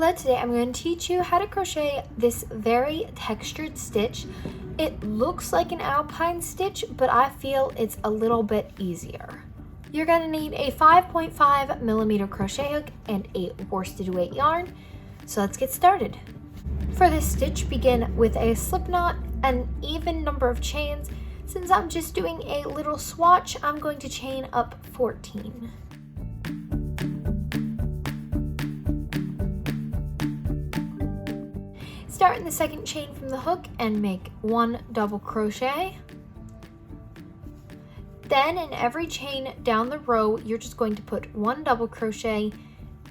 that today I'm going to teach you how to crochet this very textured stitch. It looks like an alpine stitch, but I feel it's a little bit easier. You're going to need a 5.5 millimeter crochet hook and a worsted weight yarn. So let's get started. For this stitch, begin with a slip knot, an even number of chains. Since I'm just doing a little swatch, I'm going to chain up 14. Start in the second chain from the hook and make 1 double crochet. Then in every chain down the row, you're just going to put 1 double crochet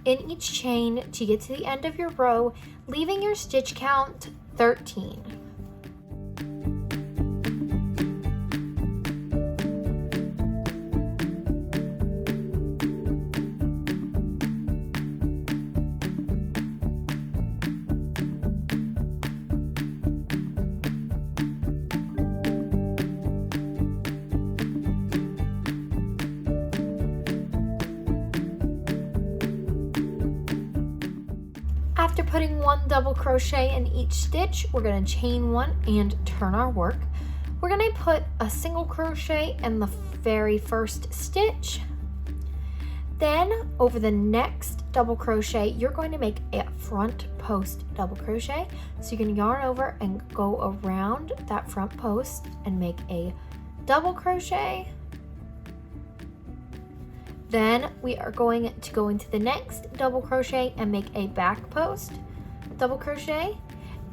in each chain to get to the end of your row, leaving your stitch count 13. After putting 1 double crochet in each stitch, we're going to chain 1 and turn our work. We're going to put a single crochet in the very first stitch. Then over the next double crochet, you're going to make a front post double crochet. So you're going to yarn over and go around that front post and make a double crochet. Then we are going to go into the next double crochet and make a back post double crochet.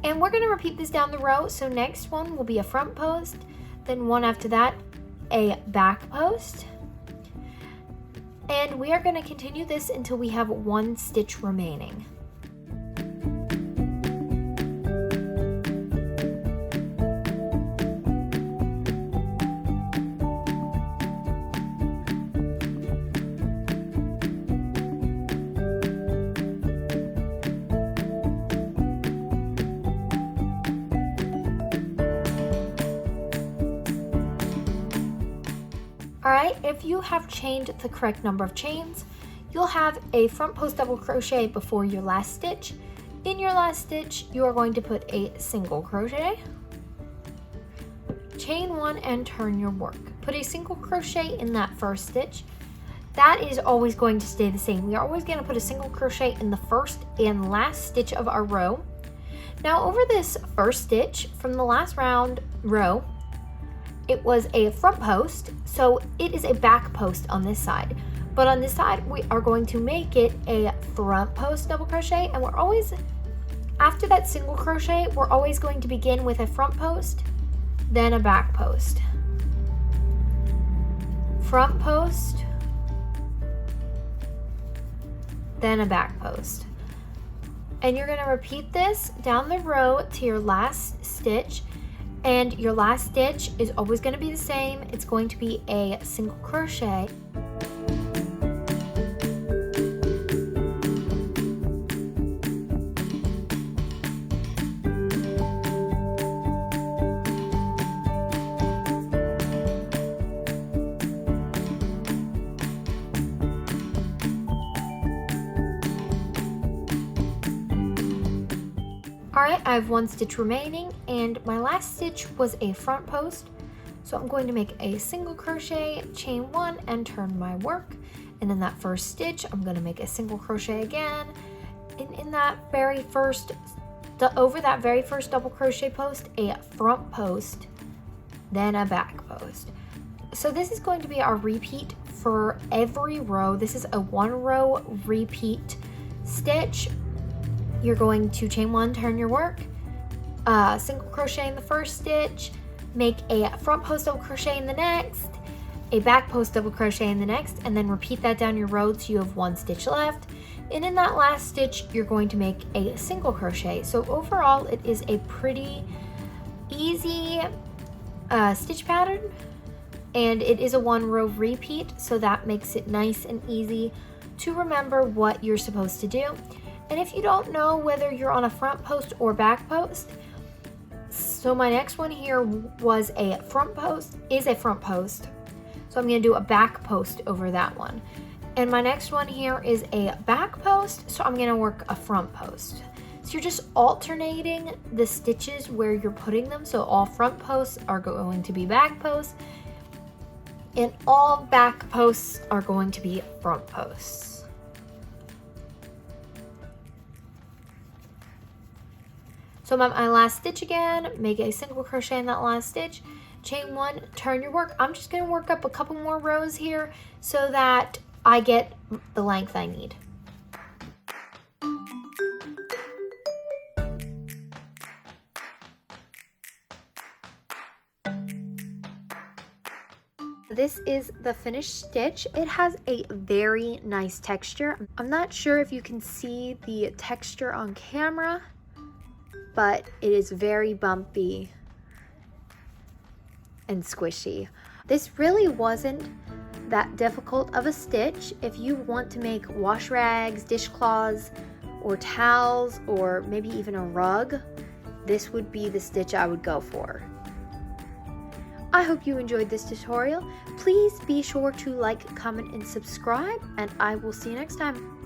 And we're going to repeat this down the row. So next one will be a front post, then one after that, a back post. And we are going to continue this until we have 1 stitch remaining. Alright, if you have chained the correct number of chains, you'll have a front post double crochet before your last stitch. In your last stitch, you are going to put a single crochet, chain 1 and turn your work. Put a single crochet in that first stitch. That is always going to stay the same. We are always going to put a single crochet in the first and last stitch of our row. Now over this first stitch from the last row, it was a front post, so it is a back post on this side. But on this side, we are going to make it a front post double crochet, and we're always, after that single crochet, we're always going to begin with a front post, then a back post. Front post, then a back post. And you're going to repeat this down the row to your last stitch. And your last stitch is always going to be the same. It's going to be a single crochet. Alright, I have 1 stitch remaining, and my last stitch was a front post. So I'm going to make a single crochet, chain 1, and turn my work. And in that first stitch, I'm going to make a single crochet again. And in that very first, over that very first double crochet post, a front post, then a back post. So this is going to be our repeat for every row. This is a 1 row repeat stitch. You're going to chain 1, turn your work, single crochet in the first stitch, make a front post double crochet in the next, a back post double crochet in the next, and then repeat that down your row till you have 1 stitch left. And in that last stitch, you're going to make a single crochet. So overall, it is a pretty easy stitch pattern, and it is a 1 row repeat, so that makes it nice and easy to remember what you're supposed to do. And if you don't know whether you're on a front post or back post, so my next one here was a front post, So I'm going to do a back post over that one. And my next one here is a back post, so I'm gonna work a front post. So you're just alternating the stitches where you're putting them. So all front posts are going to be back posts, and all back posts are going to be front posts. So I'm at my last stitch again, make a single crochet in that last stitch, chain one, turn your work. I'm just gonna work up a couple more rows here so that I get the length I need. This is the finished stitch. It has a very nice texture. I'm not sure if you can see the texture on camera, but it is very bumpy and squishy. This really wasn't that difficult of a stitch. If you want to make wash rags, dishcloths, or towels, or maybe even a rug, this would be the stitch I would go for. I hope you enjoyed this tutorial. Please be sure to like, comment, and subscribe, and I will see you next time.